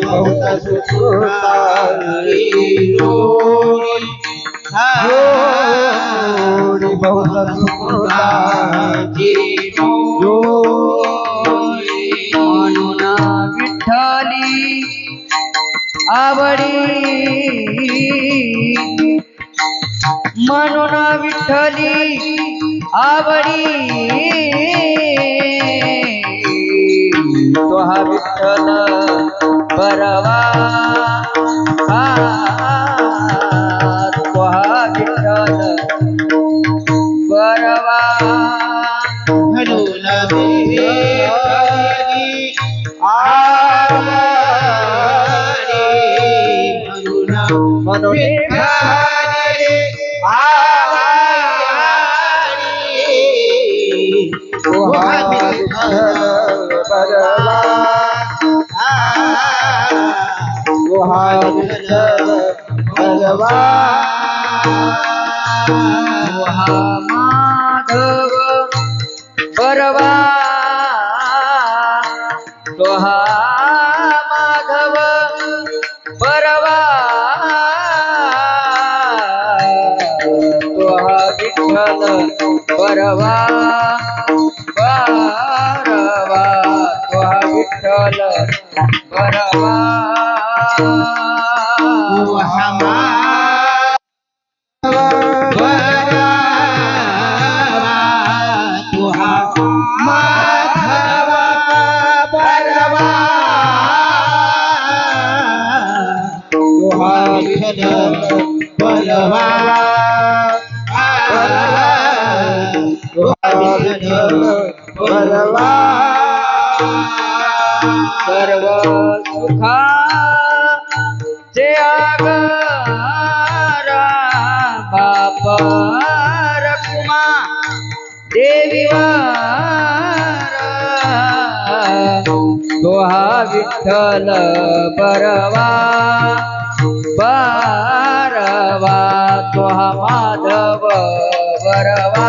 बहुत सुखदाई जोड़ी बहुत सुखदाई म्हणून विठ्ठली आवडी म्हणून विठ्ठली आवडी तो हा विठ्ठल बरवा तो हा विठ्ठल बरवा म्हणून माधव बरवा तो हा माधव बरवा तो हा विठ्ठल बरवा बरवा तो हा विठ्ठल बरवा सर्व सुखाचे आगारा बाप रखुमा देवीवार तो हा विठ्ठल बरवा बरवा तो हा माधव बरवा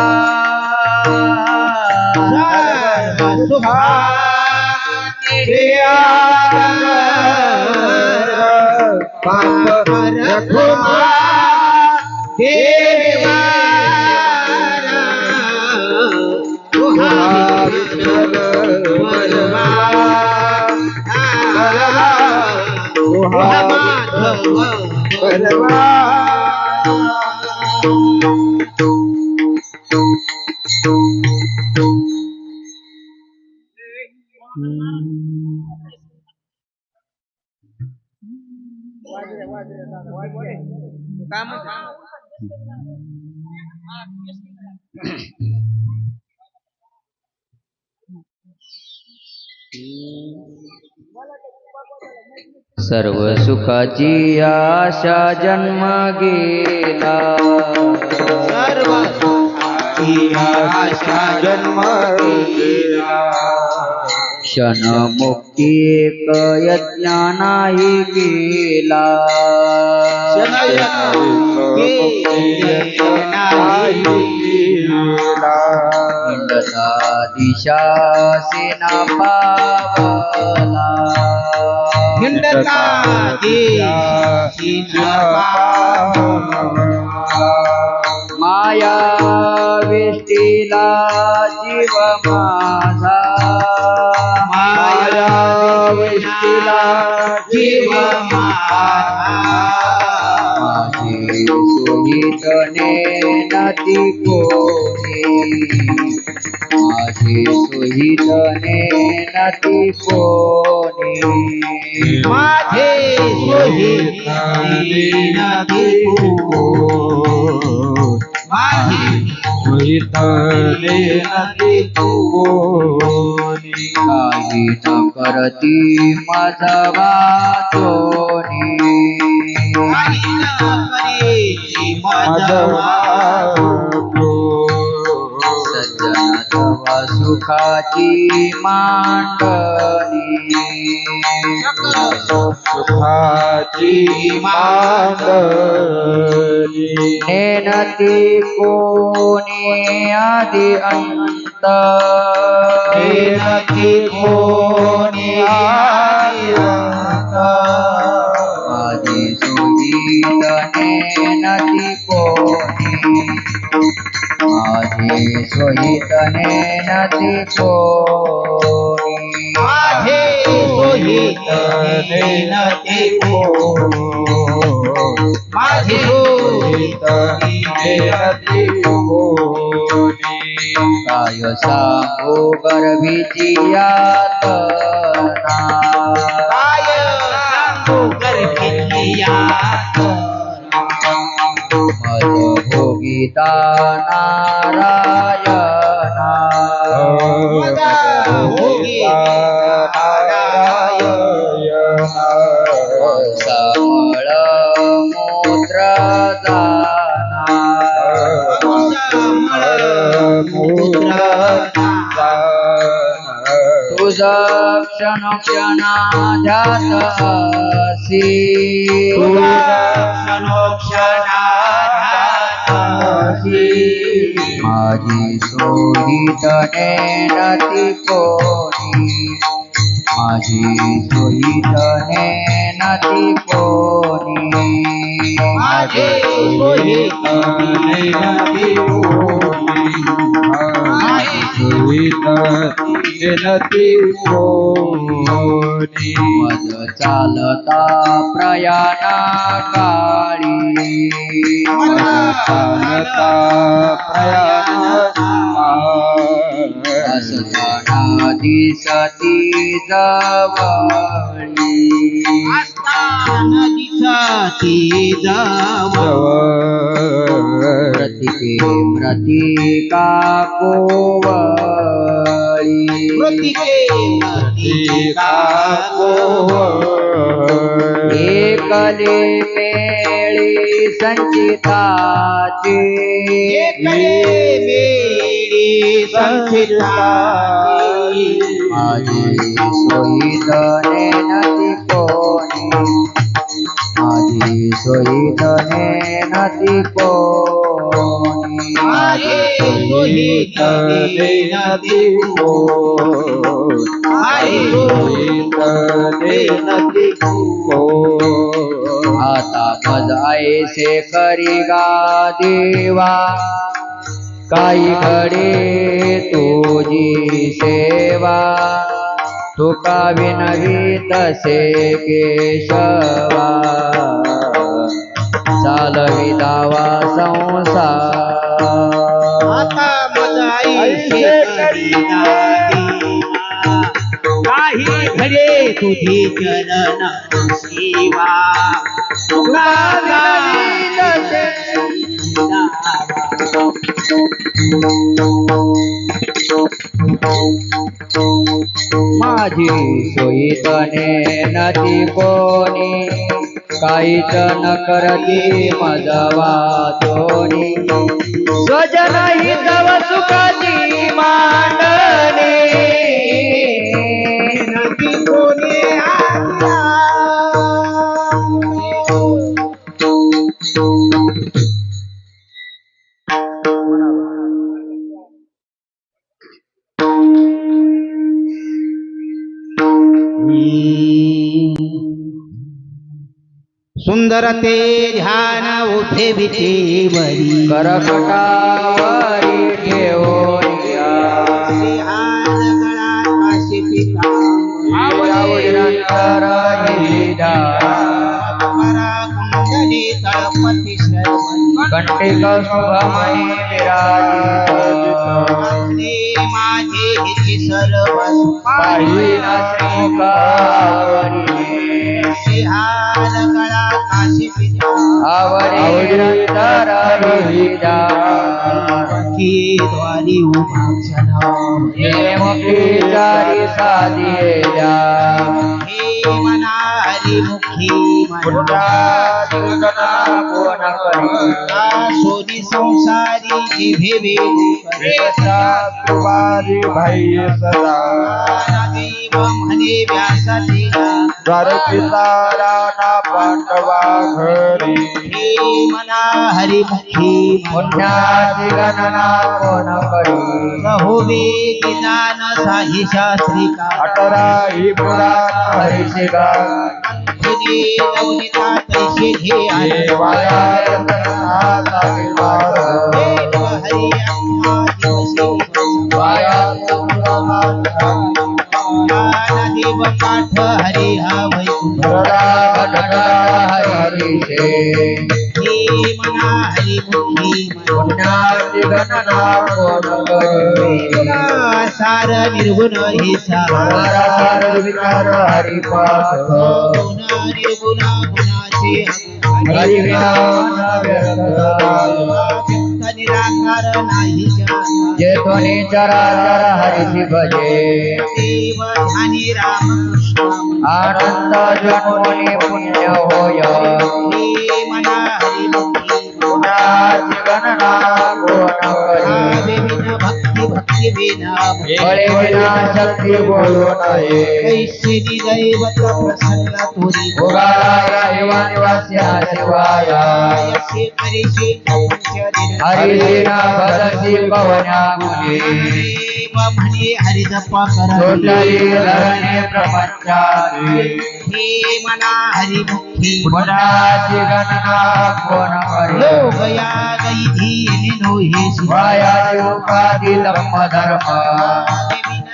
सर्व सुखाची आशा जन्म गेला सर्व सुखाची आशा जन्म गेला क्षण मुक्ती एक यज्ञ नाही केला हिंडता दिशा सेना पावला हिंडता दिशा माया वेष्टीला जीव माझा माया वेष्टीला जीव माझी सोयीत नेनती कोणी माझी सोयीत नेनती कोणी माझे सोयीत नेनती माझे सोयीत नेनती कोणी काही न करती माझा वाचोनी सज्जन तवा सुखाची मांडणी सुखाची मांडणी नेनती कोणी आदि अंत नेनती कोणी आदि अंत सोहित नेनती कोणी माझे सोहित नेनती कोणी माझे सोहित नेनती कोणी काय सांगू गर्भीची यातना काय सांगू गर्भीची यातना मज भोगिता नारायणा मजा भोगिता नारायणा समळ मूत्र जाना तुझ क्षण क्षणाध्यात असी माझी सोहित नेनती कोणी माझी सोहित नेनती कोणी माझे सोहित नेनती कोणी माझे सोहित नेनती कोणी मज चालता प्रयाणा काळी मज चालता प्रयाणा असताना दिसती जवळी असताना दिसती जवळ प्रतिके प्रतिका कोवळी प्रतिके प्रतिका कोवळी एकले मेळी संचिताची एकले मेळी संचिताची माझी सोहित नेनती कोणी माझी सोहित नेनती कोणी माझे सोहित नेनती कोणी माझे सोहित नेनती कोणी आता मज ऐसे करी गा देवा काही घडे तुझी सेवा तुका विनवी तसे केशवा चालवी दावा संसार आता मजाई करीना काही घडे तुझी चरण शिवा तुका माझी सोयीत नेनती कोणी काहीच न करती मजवा दोनी स्वजन हितव सुखाची मांडणी नदी कोणी आज्ञा सुंदर ते ध्यान उठे विटेवरी करकटावरी ठेवोनिया आवडीनंतर हिदा कंटिक शुभमणी विराजित माझे हिची सर्व पाहिन श्रीकावरी आवडीनंतर हिदा द्वारी उभा मुखी चारी साधिया हे मना हरिमुखी पुण्या कोण करी सोनी संसारी जिभे कुमारी भाई सदा देव म्हणे व्यासलीला द्वारकीचा राणा पांडवा घरी हे मना हरिमुखी पुण्याची गणना कोण करी होवे निदान साही शास्त्री का अठराही पुराण हरिशिगा तुझे नवनीता तैसे घे आले देवाया रतनाचा विवाह हरि अम्मा दिवशी वैकुंठ हरी हा वैकुंठ हरीशे हे मना हरिमुखी पुण्याची गणना कोण करी गुणा सार निर्गुण हे सार विकार हरिपाठ गुण निर्गुण गुणाचे हरिविना व्यक्त निराकार नाही जाणा. जे ध्वनी चराचर हरिची भजे देव ध्यानी रामकृष्ण आनंद जन्मोनी पुण्य होय हे मना हरिमुखी पुण्याची गणना कोण करी विना भक्ती भक्ती विना बळे विना शक्ती बोलू नये कैसे दैवत प्रसन्न तुरी उगाला देवा निवास्या शिवाया यसे परिशे पंचदिन हरिना भजसी पवन्या मुली देव म्हणे हरिजपा कर सोडली धरणे प्रपंचाची हे मना हरिमुखी पुण्याची गणना कोण करी योगया गैधी नो हे शिवाय वाया उपाधी धर्म धर्म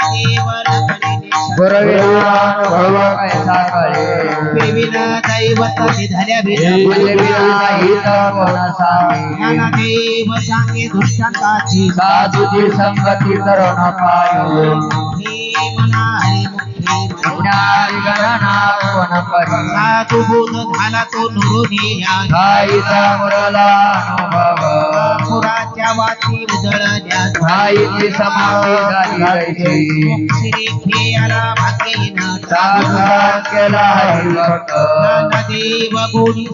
देव न करिने गुरविनानुभव कैसा कळे विना दैवत निधल्या मुले विना हित कोण सागे ज्ञानदेव सांगे दृष्टांताची साधूची संगती तर न पायो हे मना हरिमुखी पुण्याची गणना कोण करी साधू बोध झाला तो नुरुनिया गाईचा मुरला अनुभव पुराच्या वाची उजळल्या गाईची समाधी झाली जैसी श्री खेळाला भाग्यहीन साधुदान केला हरिभक्त ज्ञानदेव गुणी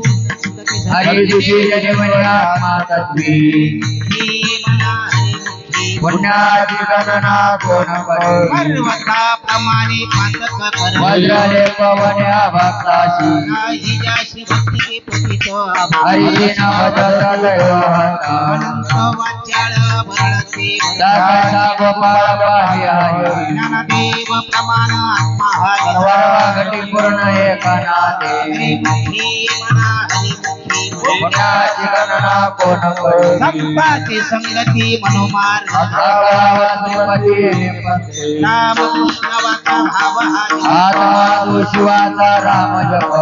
हरिदिशी जनिमनी आत्मा तत्वी हे मना हरिमुखी पुण्याची गणना कोण करी पर्वताप्रमाणे पातक कर वज्रले पवन्या भक्ताशी नाही जाशी भक्ती पतित हरिदिन भजता दैवहता अनंत वाचाळ भरळते दासा गोपाळ पाहि हरी ज्ञानदेव प्रमाण आत्मा हरी सर्वा घटी पूर्ण एकनाथे हरिमुखी मना हरिमुखी पुण्याची गणना कोण करी संपाची संगती मनोमार्ग भगवती निपते रामकृष्ण वाचा भाव हारी आत्मा तू शिवाचा राम जप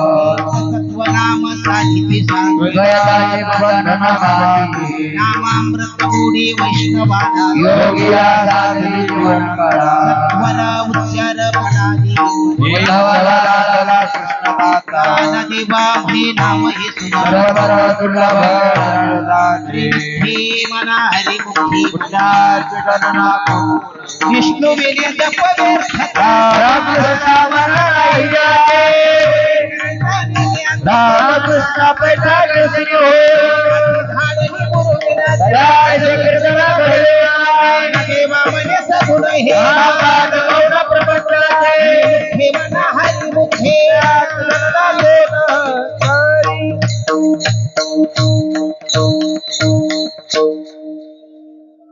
तत्व नाम साधिते सांग गयताचे बंधन घाती नामामृत गुढी वैष्णवाना योगिया साधवी जीवन कळा वर उच्चार पडाली उद्धवला दातला कृष्ण दाता ज्ञानदेवा म्हणे नाम हे सुंदर बरोबर दुर्लभ दाते हे मना हरिमुखी पुण्याची गणना कोण विष्णू वेले जप व्यर्थ राम कृष्ण मनाई जाए राम कृष्ण पैठा कृष्ण हो जय श्री कृष्ण भगवान देवा म्हणे सगुण हे महापाद गौर प्रपंचाचे हे मना हरिमुखे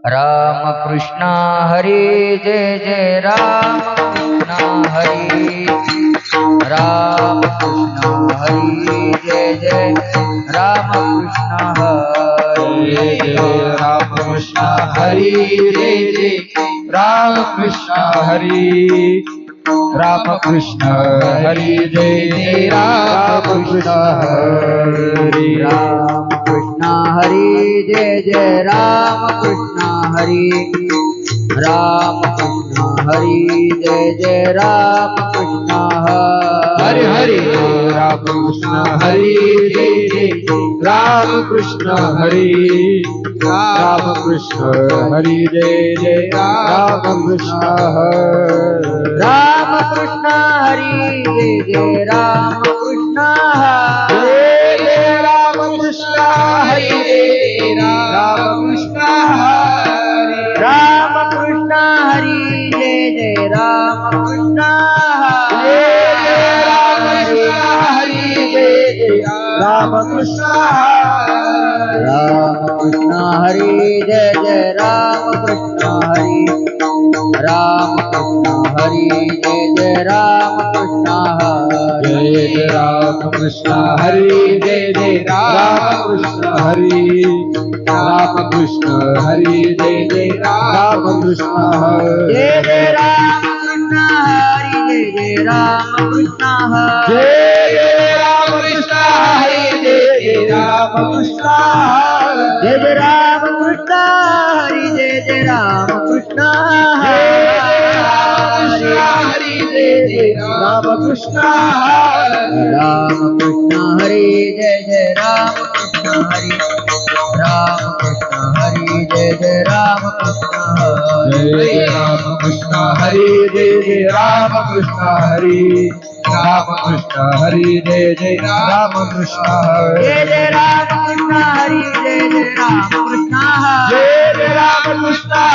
राम कृष्ण हरी जय जय राम कृष्ण हरी राम कृष्ण हरी जय जय राम कृष्ण हरी राम कृष्ण हरी जय जय राम कृष्ण हरी राम कृष्ण हरी जय जय राम कृष्ण हरी राम कृष्ण हरी जय जय राम कृष्ण हरी राम कृष्ण हरी जय जय राम कृष्ण हरि हरि राम कृष्ण हरी जय जय राम कृष्ण हरी राम कृष्ण हरी जय जय राम कृष्ण हरी राम कृष्ण हरी जय जय राम कृष्ण जय जय राम कृष्ण हरी जय राम कृष्ण हरी राम कृष्ण हरी जय जय राम कृष्ण जय जय राम कृष्ण हरी जय जय राम कृष्ण हरी राम कृष्ण हरी जय जय राम कृष्ण हरी राम कृष्ण हरी जय जय राम कृष्ण हरी जय जय राम कृष्ण हरी जय जय राम कृष्ण हरी राम कृष्ण हरी जय जय राम कृष्ण हरी जय जय राम कृष्ण हरी जय जय राम कृष्ण हरी जय जय राम कृष्ण हरी जय जय राम कृष्ण जय जय राम कृष्ण हरी जय जय राम कृष्ण हरी जय जय राम कृष्ण राम कृष्ण हरी जय जय राम कृष्ण हरी राम कृष्ण हरी जय जय राम कृष्ण जय जय राम कृष्ण हरी जय जय राम कृष्ण हरी राम कृष्ण हरी जय जय राम कृष्ण जय जय राम कृष्ण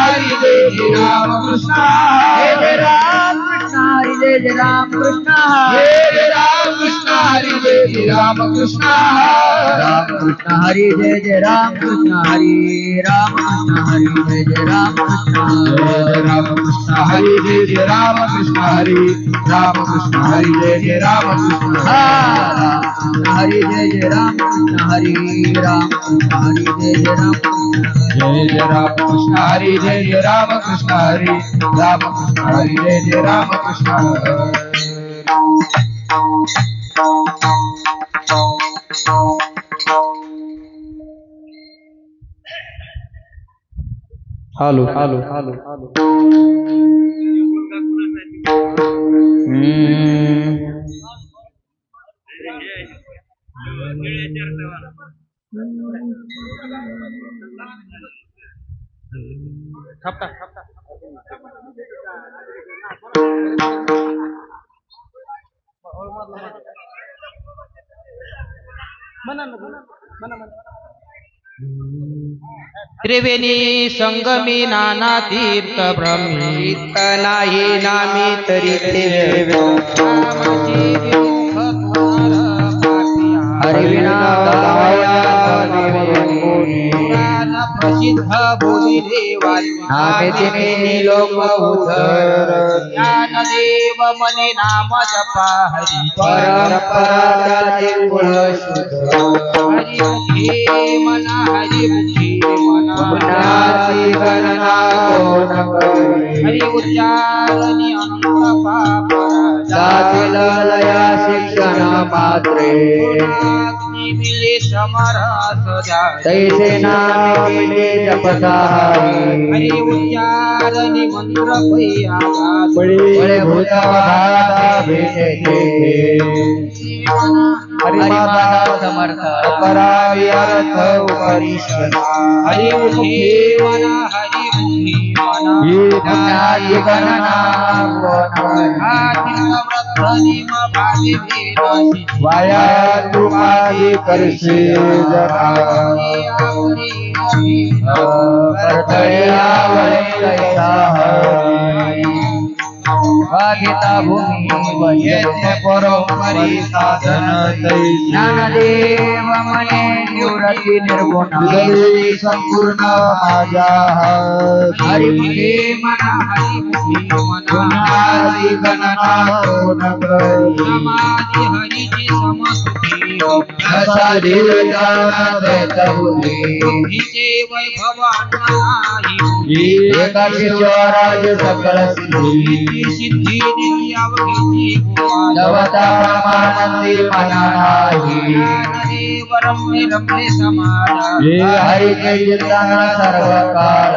हरी जय जय राम कृष्ण जय जय राम कृष्ण हरी जय जय राम कृष्ण जय जय राम कृष्ण हरी जय जय राम कृष्ण जय जय राम कृष्ण हरी जय जय राम कृष्ण राम कृष्ण हरी जय जय राम कृष्ण हरी राम कृष्ण हरी जय जय राम कृष्ण जय जय राम कृष्ण हरी जय जय राम कृष्ण हरी राम कृष्ण हरी जय जय राम कृष्ण राम कृष्ण हरी जय जय राम कृष्ण हरी राम कृष्ण हरी जय जय राम कृष्ण जय जय राम कृष्ण हरी जय जय राम कृष्ण हरी राम कृष्ण हरी जय जय राम कृष्ण हालो हालो हालो त्रिवेणी संगमी नाना तीर्थ ब्रह्मी नाही नामी तरी ते रामाची विमुख तुझार पापिया. हरिविना गावया पुराण प्रसिद्ध बोधिले वाल्मिकी नामे तिने लोक उधर ज्ञानदेव मने नाम जपा हरी परपराचे कुळ शुद्ध हरिमुखे मना हरिमुखे मना पुण्याची गणना कोण करी हरि उच्चारणी अनंत पापरा जातील लया शिक्षण मात्रे गुणाग्नी मिले समरस जाय तैसे नामे केले जपता हरी हरि उच्चारणी मंत्र पैयागा बळे भूत भाता भेटे हरिमाता समर्थ करावी अर्थ उपनिषदा हरिमुखे मना हरिमुखे मना ही पुण्याची गणना कोण करी भावी भेदासी वाया तू माझी करशे जगा कर्तळ्या वळे कैसा हरी वागिता भूमी यज्ञ परोपरी साधन तैसी ज्ञानदेव मने निवृत्ती निर्गुण हृदयी संपूर्ण माझ्या हरिमुखे मना हरिमुखे मना पुण्याची गणना कोण करी समाधी हरिची समसुखी असा देवता दैतबुद्धी हिचे वैभव नाही एकाशीश्वराज सकल सिद्धी सिद्धी दिली अवघीची गोपाल जवता परमानंदी मना नाही ज्ञानदेव रम्य रम्य समाज हे हरी कीर्तन सर्व काळ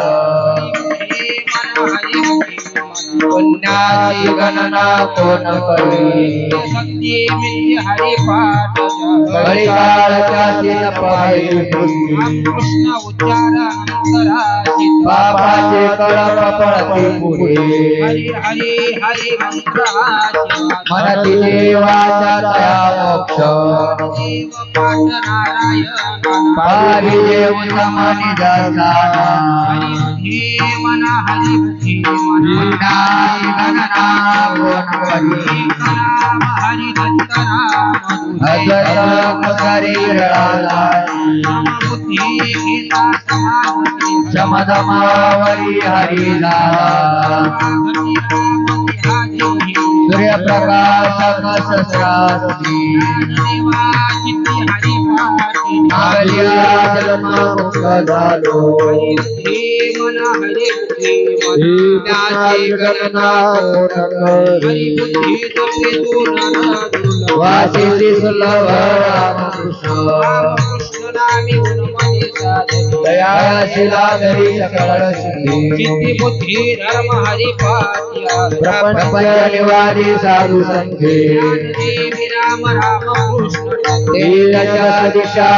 हरिमुखे मना हरिमुखे मना पुण्याची गणना कोण करी सत्ये मिल्य हरिपाठ कळी काळच्या शील पाहिजे कृष्ण उच्चार अंतराची पापाचे कळप पळती पुढे हरी हरी हरी मंत्राची मनती देवाचा तया मोक्ष देव पाठ नारायण पाहिजे उत्तम निदर्शना हरिमुखे मना हरिमुखे मना पुण्याची गणना कोण करी नाम हरिदत्त नाम अजर शरीराला बुद्धी घेता समाधी शमदमावरी हरिला सूर्यप्रकाश सहस्रास्ती नागरिया जन्म मुक्त झालो हरिबुद्धी मन हरिबुद्धी मन ही पुण्याची गणना कोण करी हरिबुद्धी जपे तू नर दुर्लभ वासिसी सुलभ रामकृष्ण रामकृष्ण नामी गुणमणी साधनी दयाशिला धरी सकळ सिद्धी सिद्धी बुद्धी धर्म हरिपात्या प्रपंच निवारी साधू संघे देवी राम राम कृष्ण दिशा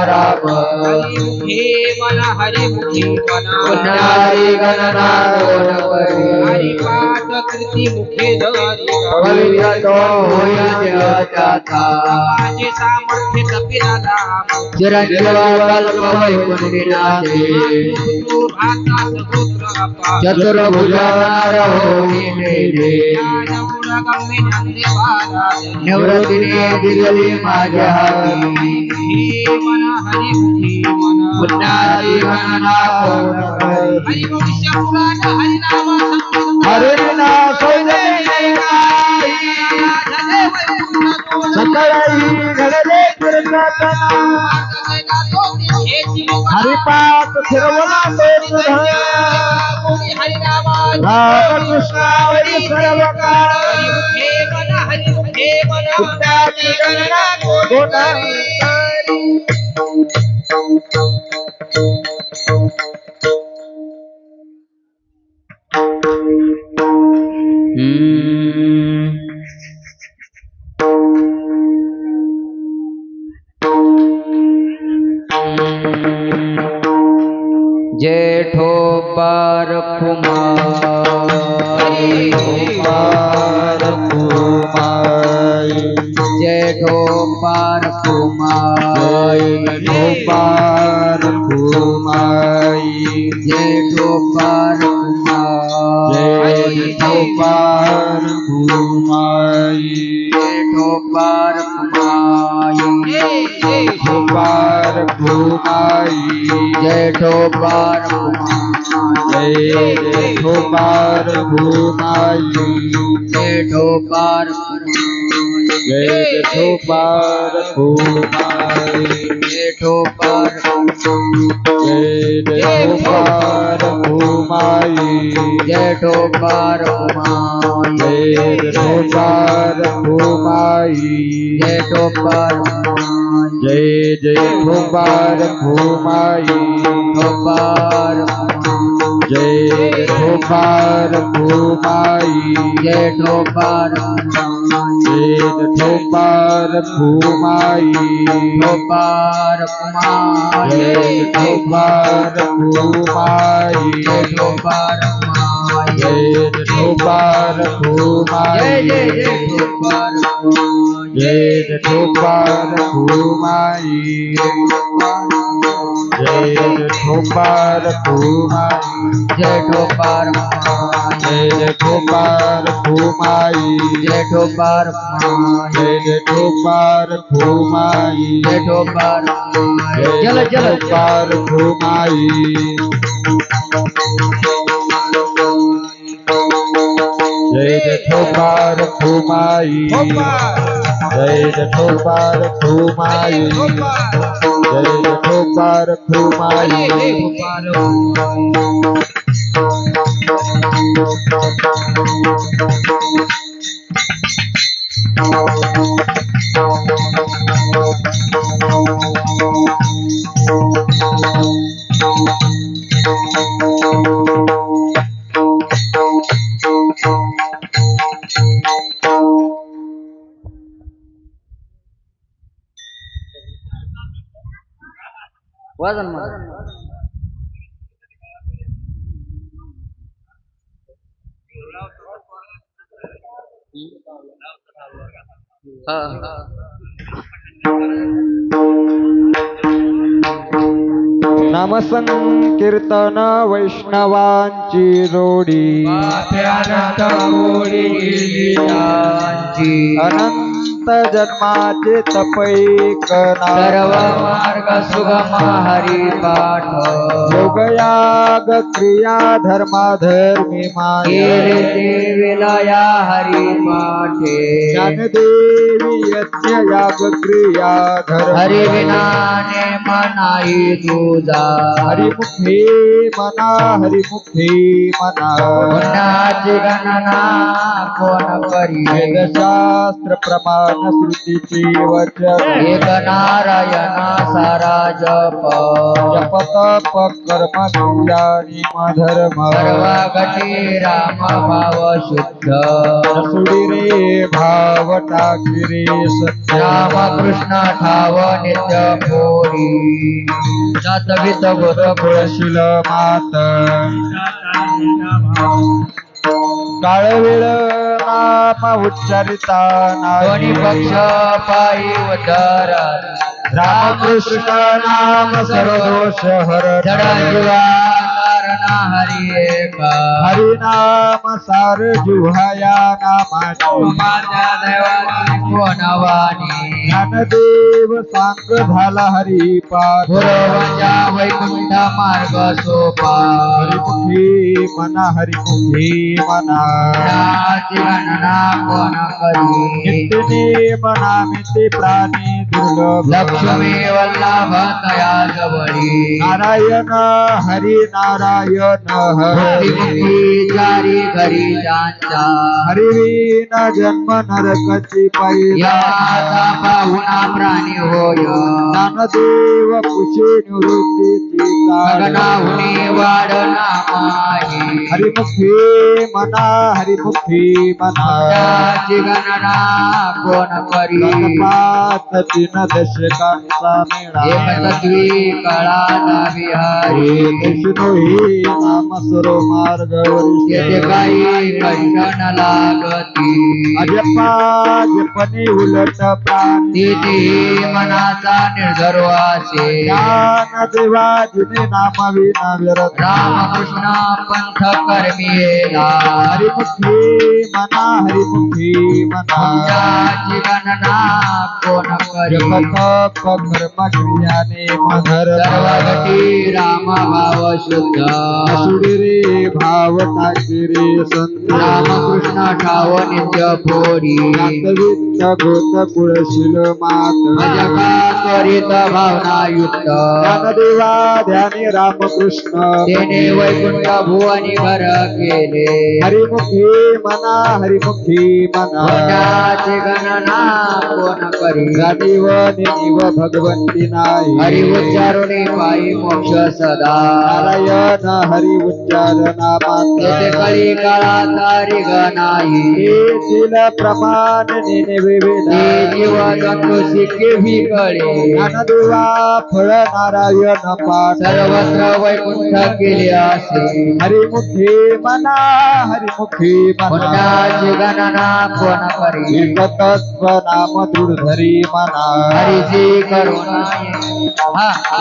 राम हरिमुखी मन हरिमुखी मन पुण्यारी गणना कोण करी हरिपाठ कृती मुखे धरी पवित्र तो होई जगाचा माझे सामर्थ्य कपिला राम चिरंजीव कल्प वैकुंठीनाथे भाता सपुत्र अपा चतुर्भुजार होई मेरे ज्ञानगुणगम्य नंदे बाराधनी निवृत्तीने दिलेली माझ्या हाती हे मन हरिमुखी मन पुण्याची गणना कोण करी हरिवंश पुराण हरिनाम संकीर्तन हरिना सकळी घडले कीर्तना हरिपाठ फिरवला तोच रामकृष्णावरी सर्व काळ पुण्याची गणना कोण करी जेठो पार कुमारी जेठो पार कुमारी जेठो पार कुमारी जेठो पार कुमारी जेठो पार कुमारी जेठो पार कुमारी जेठो पार जेठो पार भूमाई जेठो पार जेठो पार भूमाई जेठो पार जेठो पार भूमाई जेठो पार जेठो पार भूमाई जेठो पार जेठो पार भूमाई पार जेठो पार भूमाई जेठो पार जेठो पार भूमाई पार जेठो पार भूमाई जेठो पार जेठो पार भूमाई जेठो पार जेठो पार भूमाई जेठो पार भूमाई जेठो पार जेठो पार भूमाई जेठो पार जेठो पार भूमाई जेठो पार चल जेठो पार भूमाई जेठो पार भूमाई जेठो पार भूमाई जेठो पार भूमाई वजन नामसंकीर्तन वैष्णवांची जोडी पाप्यानंत मोडी गेली त्यांची अनंत जन्माचे तपैकना सर्व मार्ग सुगम हरी पाठ योगयाग क्रिया धर्माधर्मी केले माया ते विलया हरी पाठे ज्ञानदेवी यज्ञ याग क्रिया धर्म हरी विनाने मनाई तुझा हरिमुखे मना हरिमुखे मना पुण्याची गणना कोण करी वेदशास्त्र प्रमाण श्रुतीची वचन एक नारायण सारा जप जप तप कर्म क्रियानी धर्म सर्व गती राम भाव शुद्ध सुडी रे भाव टाकी रे सत्य राम कृष्ण ठाव नित्य पोरी जातवित गोत कुळशील मात काळवेळ नाम उच्चारिता दोन्ही पक्ष पायी उदर रामकृष्ण नाम सर्व दोष हर जड जीवा कारण हरी एक हरिनाम सार जुहाया नामाची माझ्या देवाची कोणवानी ज्ञानदेव सांग झाला हरिपाठ गुरवजा वैकुंठ मार्ग सोपा हरिमुखी मना हरिमुखी मना त्याची गणना कोण करी नित्यने मनामिते प्राणी दुर्लभ लक्ष्मी वल्लभ तया जवळी नारायण हरी नारायण हरी मुक्ती चारी घरी ज्यांच्या हरिवीन जन्म नरकची पैदा याचा पाहुणा प्राणी होय ज्ञानदेव कुशे निवृत्तीची गगनाहुनी वाढ नामाही हरिमुखी मना हरिमुखी मना त्याची गणना कोण करी गणपात तीन दशकांचा मेळा एकतत्वी कळा विहारी विष्णू नाम सरो मार्ग येथे काही कष्ट न लागती अजपा जपणे उलट प्राणी तिथे मनाचा निर्धर वासे ज्ञान देवाजिने नाम विना व्यर्थ रामकृष्ण पंथ कर्मियेला हरिमुखी मना हरिमुखी मना त्याची गणना कोण करी जपत कर्म क्रियाने मधर सर्व गती राम भाव शुद्ध सुडी रे भाव टाकी रे संत रामकृष्ण ठाव नित्य पोरी वित्त गोत कुळशील मात भजका त्वरित भावना युक्त ज्ञानदेवा ध्यानी रामकृष्ण तेने वैकुंठ भुवनी घर केले हरिमुखी मना हरिमुखी मना पुण्याची गणना कोण करी जाणीव निव भगवंती नाही हरि उच्चारुणी पायी मोक्ष सदा नारायण हरी उच्चारणा तेथे मात्र कळी काळाचा रिग नाही येथील प्रमाण नेने विविध ते जीव जंतू शिके कळे ज्ञानदेवा फळ नारायण पाठ सर्वत्र वैकुंठ केले असे हरिमुखी मना हरिमुखी मना पुण्याची गणना कोण करी एकतत्व नाम दृढधरी मना हरिची करुणा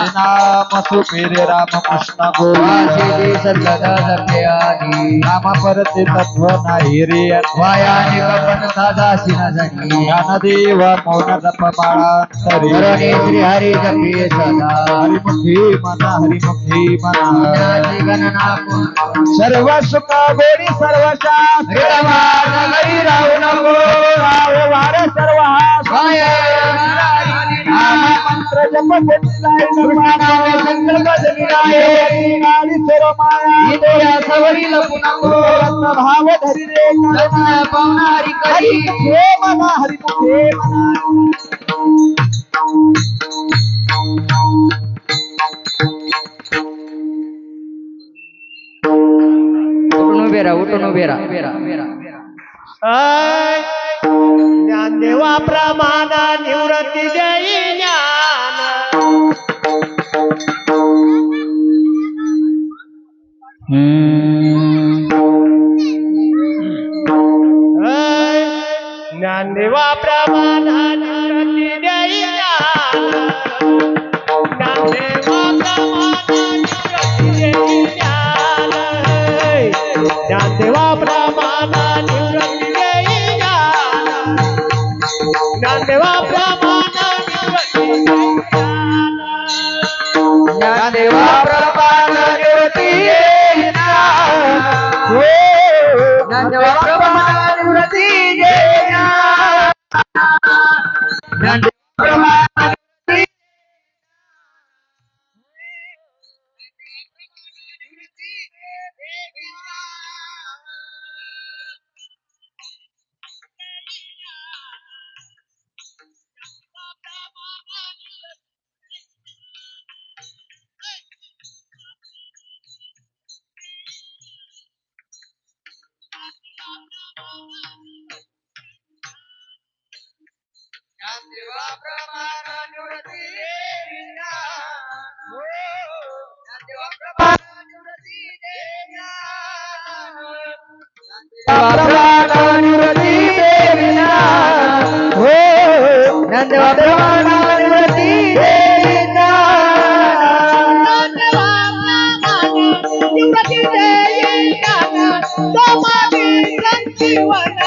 नाम सुपेरे रामकृष्ण गोविंद वासिती सद्गत सत्यादी नाम परते तत्व नाही रे वायाने कपन साधासी न जनी ज्ञानदेव मौन जप माळांतरे करुणे श्री हरी जपे सदा हरिमुखी मना हरिमुखी मना पुण्याची गणना कोण करी सर्व सुख गोडी सर्व शास्त्र घरी राहू नको राव वार सर्व मंत्र जप संकल्प जमिनाय सर्व माया इथे या सवरी लपू नको भाव धरी रे लग्न पाहुणा हरी करी हरिमुखे मना हरिमुखे मना उठून उभे राहा ज्ञानदेवा प्रमाण निवृत्ती देई ज्ञान ज्ञानदेवा प्रमाण निवृत्ती देई ज्ञान ज्ञानदेवा प्रमाण निवृत्ती देई ज्ञान ज्ञानदेवा प्रमाण निवृत्ती देई ज्ञान प्रमाण निवृत्ती ज्ञानदेवा प्रमाण निवृत्ती येईना हो ज्ञानदेवा प्रमाण निवृत्ती येईना ज्ञानदेवा प्रमाण ज्ञानदेवा प्रमाण निवृत्ती येईना हो ज्ञानदेवा प्रमाण निवृत्ती येईना ज्ञानदेवा प्रमाण निवृत्ती येईना हो ज्ञानदेवा प्रमाण निवृत्ती येईना निवृत्ती देईना समाधी संजीवन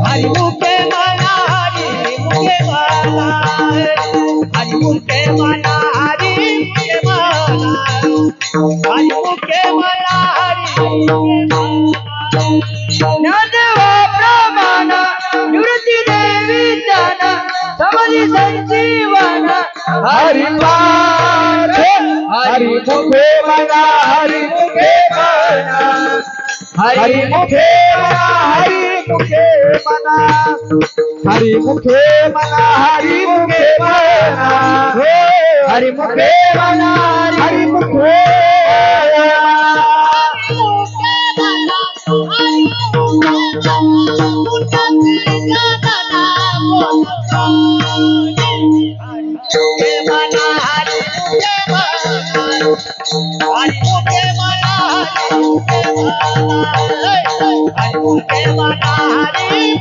हरि मुखे मना हरि मुखे मना हरि मुखे मना हरि मुखे मना हरि मुखे मना हरि ज्ञानदेवा प्रमाण निवृत्ती देवी ज्ञान समाधी संजीवन हरि पाठ हरि मुखे मना हरि मुखे मना हरि मुखे मना हरि मुखे मना हरि मुखे मना हरि मुखे मना हरि मुखे मना हरि मुखे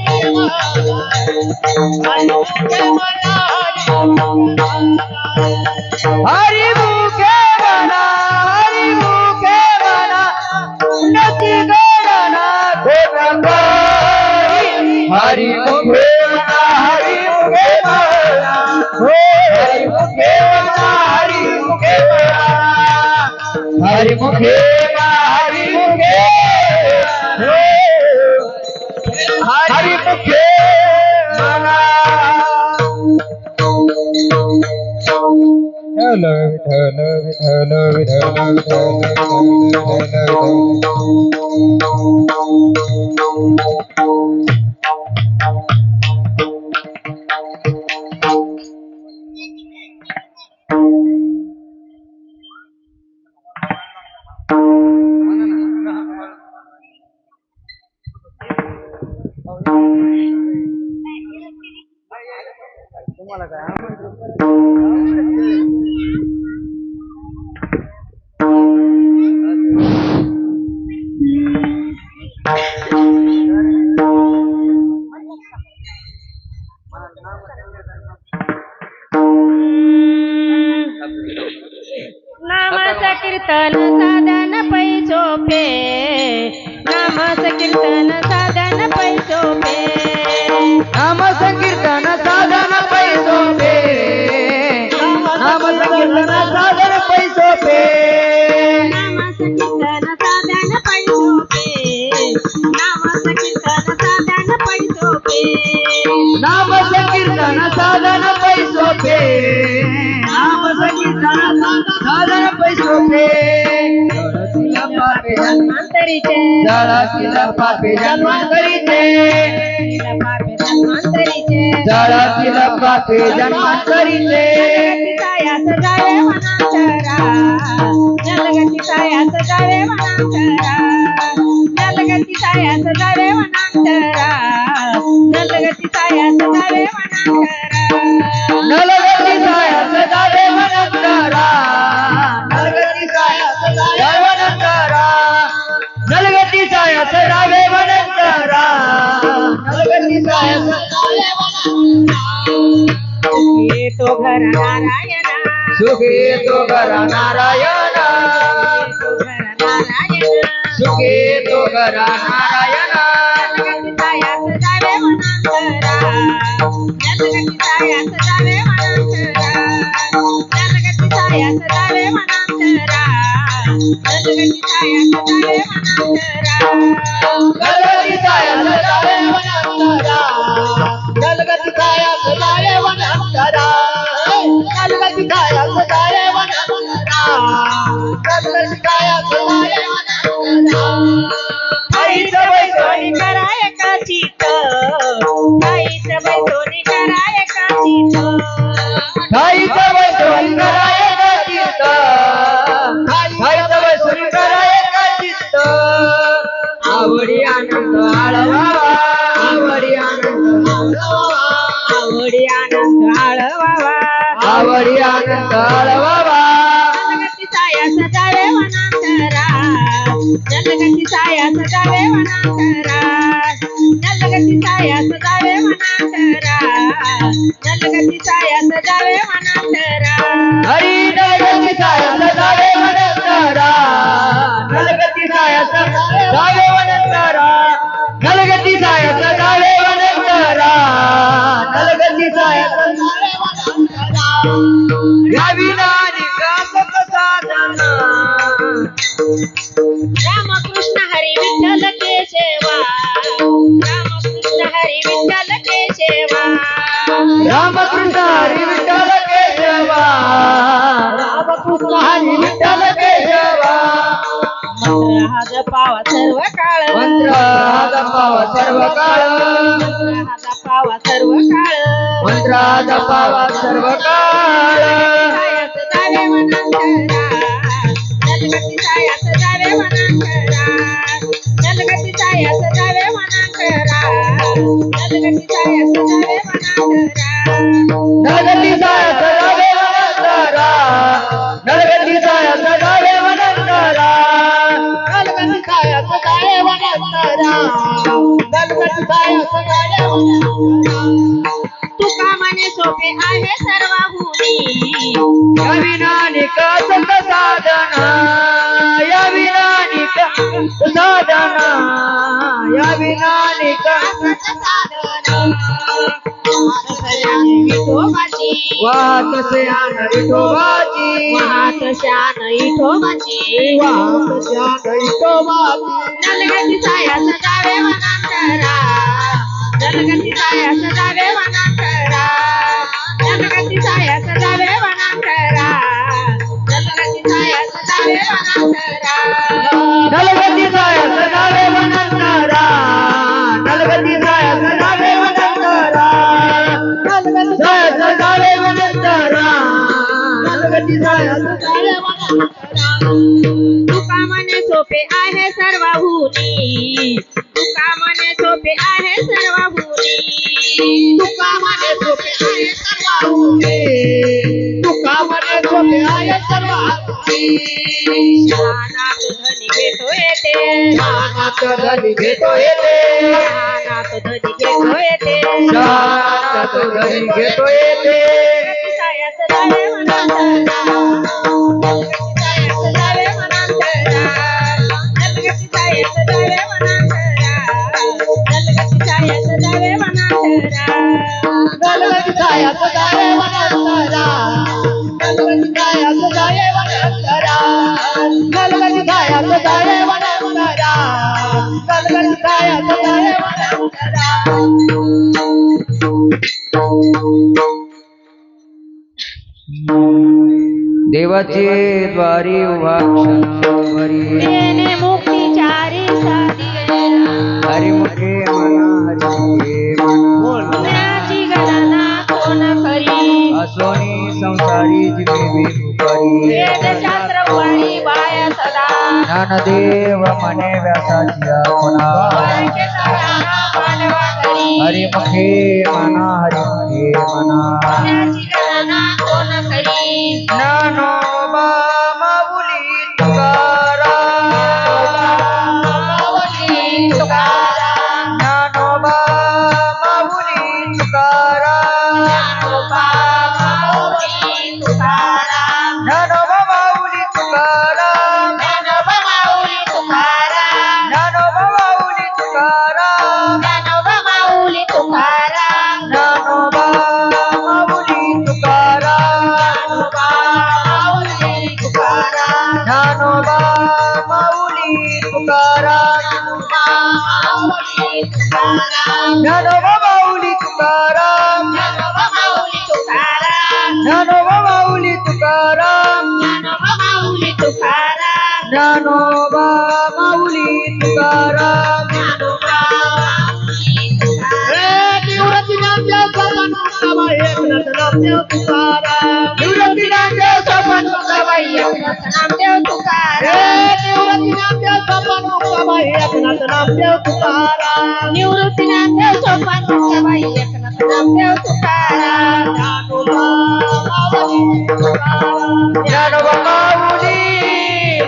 हरि मुखे मना हरि मुखे मना उन्नति गणना हरि मुखे मना हरि मुखे मना हरि मुखे मना हरि मुखे मना हरि मुखे मना हरि मुखे हरि मुखे मना विठ्ठल विठ्ठल विठ्ठल तुम्हाला काय नामाचं कीर्तन साधन पै सोपे नामाचं कीर्तन साधन पै सोपे नाम संकीर्तन साधन पै सोपे नाम संकीर्तन साधन पै सोपे नामाचं कीर्तन साधन पै सोपे नामाचं कीर्तन साधन पै सोपे नाम संकीर्तन साधन पै सोपे नाम संकीर्तन साधन पै सोपे जन्मांतरीचे जळातील पापे जन्मांतरीचे जळातील पापे जन्मांतरीचे सायास जावे वनांतरा जलगती सायास जावे वनांतरा जलगती सायास जावे वनांतरा जलगती सायास जावे वनांतरा नलगती सायास जावे वनांतरा नलगती सायास जावे वनांतरा नलगती सायास जावे वनांतरा नलगती सायास जावे येतो घर नारायणा सुखी तो घर नारायण सुखे तो घरा नारायणा जलगती सायास जावे वनांतरा जलगती सायास जावे वनांतरा जलगती सायास जावे वनांतरा जलगती सायास जावे वनांतरा गलगती सायास जावे वनांतरा गलगती सायास जावे वनांतरा गलगती सायास जावे वनांतरा गलगती सायास जावे वनांतरा आईचं बैसोनी कराय काचित आईचं बैसोनी कराय काचित खाईचं वैसोनी करायचं चित्त खाईचं वैसोनी करायचं चित्त आवडी आनंद आळवावा आवडी आनंद आळवावा आवडी आनंद आळवावा आवडी आनंद आळवावा जलगती सायास जावे वनांतरा जलगती सायास जावे वनांतरा जलगती सायास जावे वनांतरा जलगती सायास जावे वनांतरा हरी नलगती सायास जावे वनंतरा नलगती सायास जावे वनंतरा नलगती सायास जावे वनंतरा नलगती सायास जावे वनंतरा या विनानी कासक साधना रामकृष्ण हरी विठ्ठल केशवा रामकृष्ण हरी विठ्ठल केशवा रामकृष्ण हरी विठ्ठल केशवा रामकृष्ण हरी विठ्ठल केशवा मंत्र हा जपावा सर्व काळ मंत्र हा जपावा सर्व काळ मंत्र हा जपावा सर्व काळ मंत्र हा जपावा सर्व काळ सायास जावे वनांतरा जलगती सायास जावे वनांतरा जलगती सायास जावे वनांतरा जलगती सायास जावे वनांतरा नलगती सायास जावे वनंतरा नलगती सायास जावे वनंतरा गलगती सायास जावे वनांतरा गलगती सायास जावे वनांतरा तुका म्हणे सोपे आहे सर्वाहुनी या विनानी कासक साधना या विनानी साधना या विनानी विठोबाची वाहत श्यान विठोबाची वाहत शान विठोबाची वाहत श्यान विठोबाची जलगती सायास जावे वनांतरा जलगती सायास जावे वनांतरा जलगती सायास जावे वनांतरा जलगती सायास जावे वनांतरा नलगती सायास जावे वनंतरा नलगती सायास जावे वनंतरा नलगती सायास जावे वनंतरा नलगती सायास जावे वनंतरा तुका म्हणे सोपे आहे सर्वाहुनी तुका म्हणे सोपे आहे सर्वाहुनी तुका म्हणे सोपे आहे सर्वाहुनी तुका म्हणे सोपे आहे सर्वाहुनी शहाणात धनी घेतो येते शहाणात धनी घेतो येते शहाणात धनी घेतो येते शहाणात धनी घेतो येते सायास जावे वनांतरा सायास जावे वनांतरा जलगती सायास जावे वनांतरा जलगती सायास जावे वनांतरा गलगती सायास जावे वनांतरा गलगती सायास जावे वनांतरा गलगती सायास जावे वनांतरा गलगती सायास जावे वनांतरा देवाचे द्वारी उभा क्षणभरी तेने मुक्तीचारी साधी हरिमुखे मना हरिमुखे मना गुणाची गणना कोण करी असोनी संसारी जिवे करी वेदशास्त्र वाणी बाया सदा ज्ञानदेव मने व्यासाची आपणा वाक्य सगळ्यांना मानवा करी हरिमुखे मना हरिमुखे मना गुणाची गणना कोण करी ज्ञानोबा माऊली तुकाराम माऊली तुकाराम ज्ञानोबा माऊली तुकाराम ज्ञानोबा माऊली तुकाराम ज्ञानोबा माऊली तुकाराम ज्ञानोबा माऊली तुकाराम तुकाराम ज्ञानोबा माऊली तुकाराम ज्ञानोबा माऊली तुकाराम ज्ञानोबा माऊली तुकाराम ज्ञानोबा माऊली तुकाराम ज्ञानोबा माऊली तुकाराम ज्ञानोबा माऊली तुकाराम ज्ञानोबा माऊली तुकाराम ज्ञानोबा माऊली तुकाराम ज्ञानोबा निवृत्ती नामदेव सोपान मुक्ताबाई एकनाथ नामदेव तुकाराम निवृत्ती नामदेव सोपान मुक्ताबाई एकनाथ नामदेव तुकाराम निवृत्ती नामदेव सोपान मुक्ताबाई एकनाथ नामदेव तुकाराम निवृत्ती नामदेव सोपान मुक्ताबाई एकनाथ नामदेव तुकाराम ज्ञानोबा माऊली तुकाराम ज्ञानोबा माऊली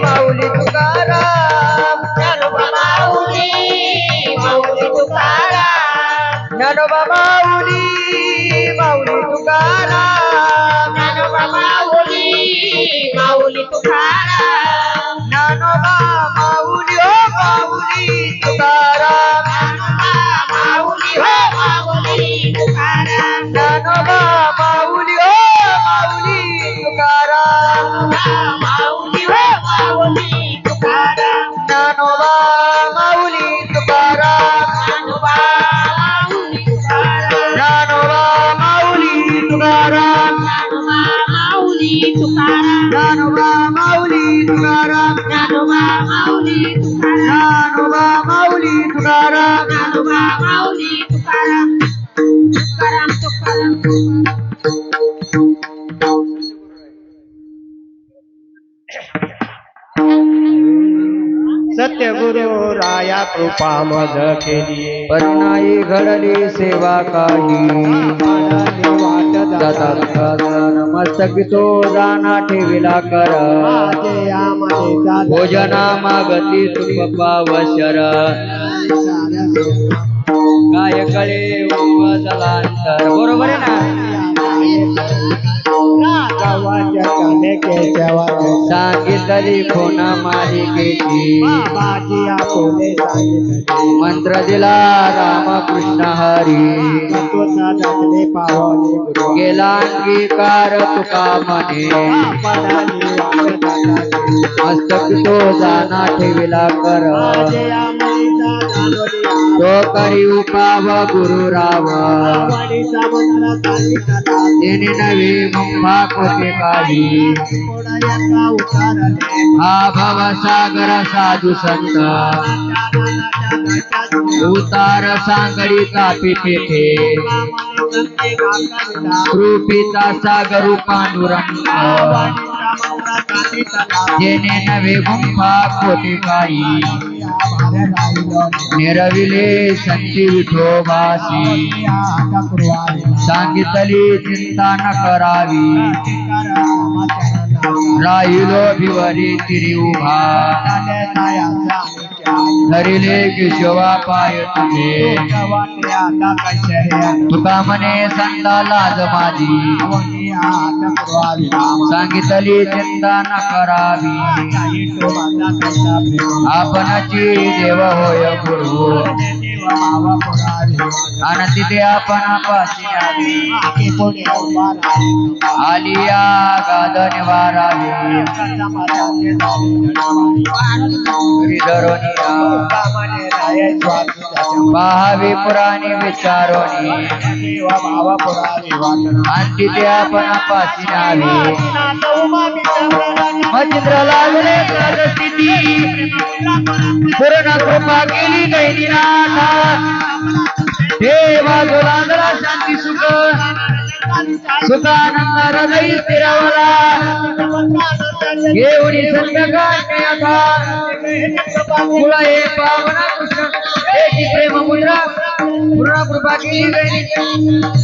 माऊली तुकाराम ज्ञानोबा माऊली माऊली तुकाराम ज्ञानोबा माऊली माऊली तुकाराम ज्ञानोबा माऊली ज्ञानोबा माऊली हो माऊली तुकाराम माऊली हो माऊली तुकाराम ज्ञानोबा माऊली हो माऊली तुकाराम माऊली हो माऊली तुकाराम ज्ञानोबा माऊली तुकाराम ज्ञानोबा माऊली तुकाराम ज्ञानोबा माऊली तुकाराम ज्ञानोबा माऊली तुकाराम ज्ञानोबा माऊली तुकाराम ज्ञानोबा माऊली तुकाराम ज्ञानोबा माऊली तुकाराम ज्ञानोबा माऊली तुकाराम सत्यगुरु राया कृपा मज केली परिणाई घडली सेवा काही नमस्तक तो दाना ठेविला कर भोजना मागती तुप पावशर काय कळे जलांतर बरोबर आहे ना सांगितली खोना मालिकेची मंत्र दिला रामकृष्ण हरी गेला अंगीकार तुका म्हणे मस्तक तो जाना ठेविला कर तो करी उपाव गुरु राव तिने नवी मुंबा कोटे काढी हा भव सागर साधू संत उतार सांगडी तापी पेठे कृपीचा सागर पांडुरंग जेने नवे गुंफा कोटे काही निरविले संती विठोबासी सांगितली चिंता न करावी राहिलो भिवरी तिरी उभा धरिले केशवा पाय तुझे तुका म्हणे संता लाज माझी सांगितली चिंता न करावी आपणाची देव होय गुरु आणि तिथे आपण आलिया गादन वारावी पाहावी पुराणी विचारोनी आणि तिथे आपण पासिनावी मचिंद्र लागले स्थिती पूर्ण कृपा केली दैनिनाथ देवा जोरांगला शांती सुख सुखानंद हृदय स्थिरवला घेऊन संध्याकाळने आता तुला हे पावन कृष्ण एक प्रेम मुद्रा पूर्ण कृपा केली दैनिनाथ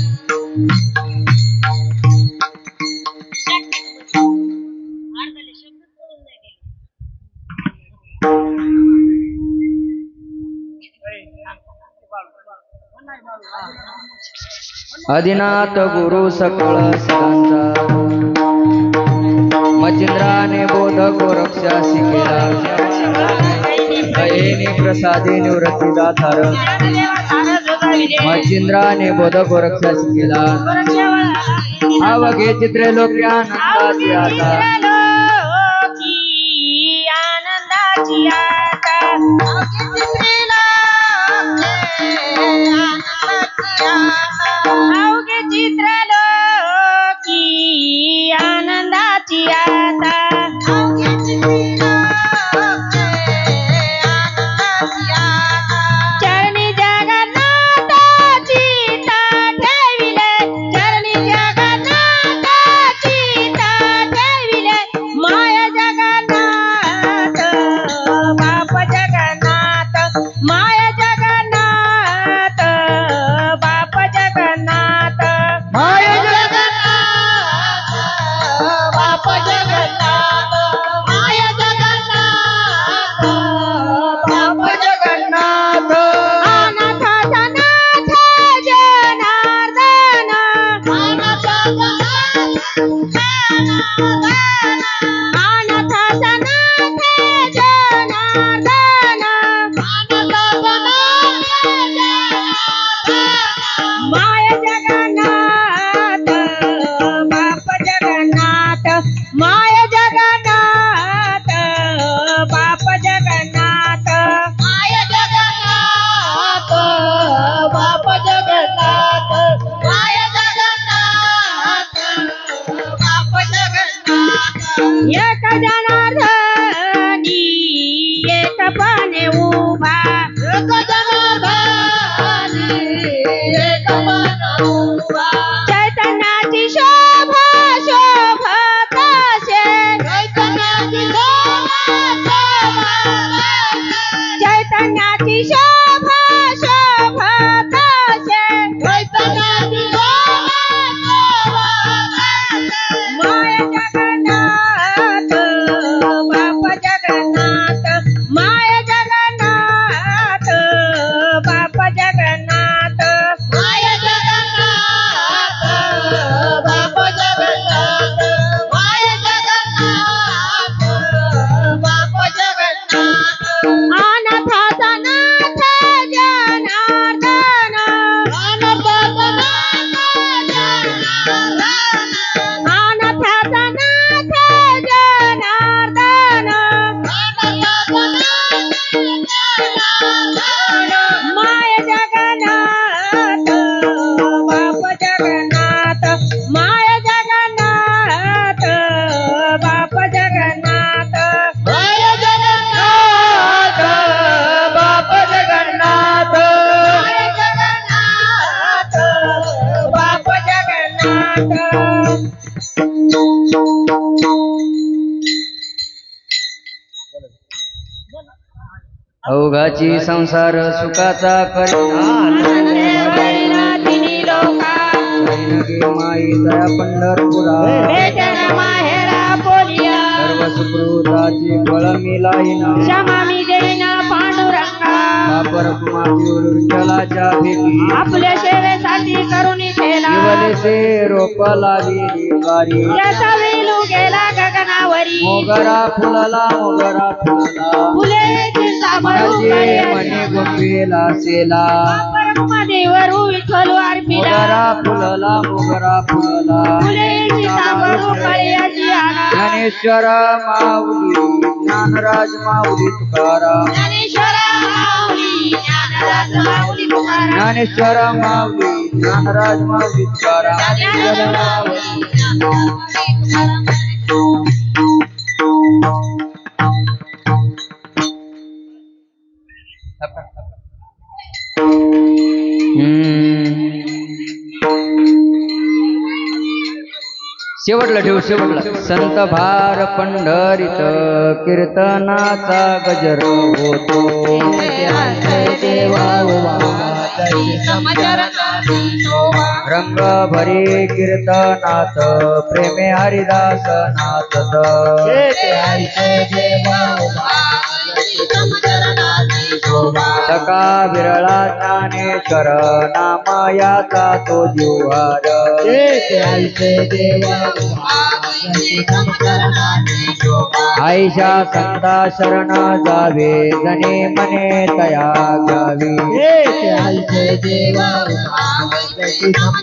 आदिनाथ गुरु सकळ सिद्धांचा मचिंद्राने बोध गोरक्षा शिकेला दयेने प्रसादे निवृत्ती दातार ज्ञानदेवा सार जोगाविले मच्छिंद्राने बोधक रक्षास केला अवघे चित्रे लोके आनंदाची आता आनंदाची आता अवघे चित्रलोकी आनंदाची आता चरणी जगन्नाथाची ताट ठेविले चरणी जगन्नाथाची ताट ठेविले माय जगन्नाथ बाप जगन्नाथ माय जगन्नाथ बाप जगन्नाथ माय जगन्नाथ बाप जगन्नाथ माय जगन्नाथ बाप जगन्नाथ अनाथाचा नाथ जनार्दन अनाथाचा नाथ जनार्दन माय जगन्नाथ बाप जगन्नाथ माय जगन्नाथ बाप जगन्नाथ माय जगन्नाथ बाप जगन्नाथ माय जगन्नाथ बाप जगन्नाथ एक जनार्दनी एक पाने उभा एक जनार्दनी एक पाने उभा चैतन्याची शोभा शोभत असे चैतन्याची शोभा शोभत असे माय जगन्नाथ बाप जगन्नाथ माय जगन्नाथ बाप जगन्नाथ माय जगन्नाथ बाप जगन्नाथ माय जगन्नाथ बाप जगन्नाथ अनाथाचा नाथ जनार्दन अनाथाचा नाथ जनार्दन माय जगन्नाथ बाप जगन्नाथ माय जगन्नाथ बाप जगन्नाथ माय जगन्नाथ बाप जगन्नाथ माय जगन्नाथ बाप जगन्नाथ अवघाची संसार सुखाचा करीना तिन्ही लोका गे माई दया पंढरपुरा भेटन माहेरा बोलिया सर्व सुकृताची फळ मिलाईना क्षमा मी देईना पांडुरंगा वापर कुमातीवर विठ्ठलाच्या भेटी आपल्या सेवेसाठी करुणी केला शिवलेसे रोप लावी बारी त्याचा वेलू गेला गगनावरी मोगरा फुलला फुले चिंता भरू माझे मने गोंबेला सेला देवरू विठ्ठल अर्पिला मोगरा फुलला फुले चिंता भरू कळ्याची आला ज्ञानेश्वर माऊली ज्ञानराज माऊली तुकाराम ज्ञानेश्वर माऊली ज्ञानराज माऊली तुकाराम ज्ञानेश्वर माऊली ज्ञानराज माऊली तुकाराम ज्ञानेश्वर माऊली ज्ञानराज माऊली शेवटला ठेवू शेवटला संत भार पंढरीत कीर्तनाचा गजर होतो रंग भरी कीर्तनात प्रेमे हरिदास नाचत सका विरळा ज्ञानेश्वर नाम याचा तो जिव्हार आईशा संता शरण जावे जने मने तया घ्यावी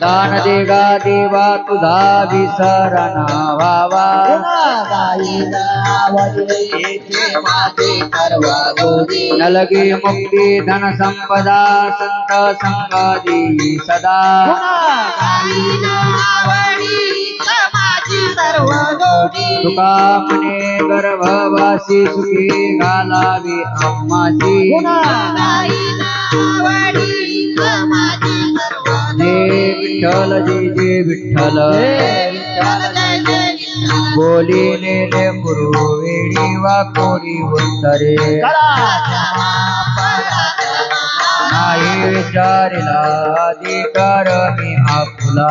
दान देगा देवा तुझा विसरणा व्हावा नलगी मुक्ती धन संपदा संत संगादी सदा तुका मने गर्भवासी सुखी घालावी आम्हासी जय विठ्ठल बोली नेले पुरवेणी वा कोणी उत्तरे नाही विचारिला अधिकार मी आपुला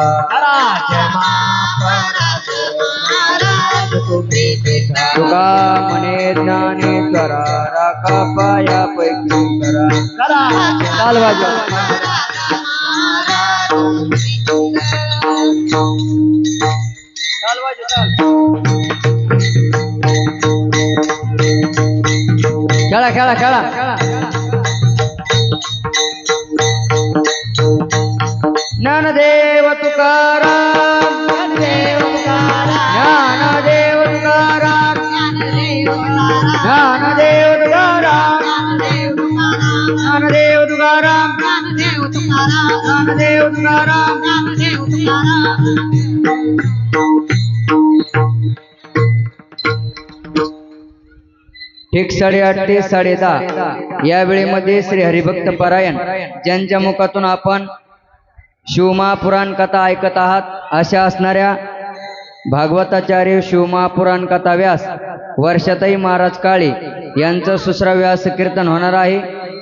तुका मने ज्ञानेश्वरा राखा पाया पैकी करा चाल वाजव चाल वाजव चाल खेळा खेळा खेळा ज्ञानदेव तुकाराम ज्ञानदेव तुकाराम ज्ञानदेव तुकाराम ज्ञानदेव तुकाराम ज्ञानदेव तुकाराम ज्ञानदेव तुकाराम ठीक 8:30 ते 10:30 या वेळेमध्ये श्री हरिभक्त पारायण ज्यांच्या मुखातून आपण शिवमहापुराण कथा ऐकत आहात अशा असणाऱ्या भागवताचार्य शिवमहापुराण कथा व्यास वर्षाताई महाराज काळे यांचं सुश्राव्यास कीर्तन होणार आहे.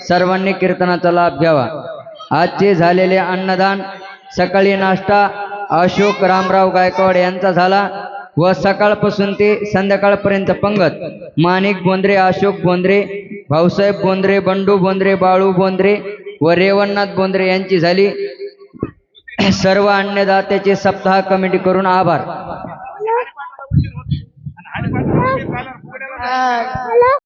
सर्वांनी कीर्तनाचा लाभ घ्यावा. आजचे झालेले अन्नदान सकाळी नाश्ता अशोक रामराव गायकवाड यांचा झाला व सकाळपासून ते संध्याकाळपर्यंत पंगत माणिक बोंद्रे, अशोक बोंद्रे, भाऊसाहेब बोंद्रे, बंडू बोंद्रे, बाळू बोंद्रे व रेवणनाथ बोंद्रे यांची झाली. सर्व अन्नदात्याचे सप्ताह कमिटी करून आभार.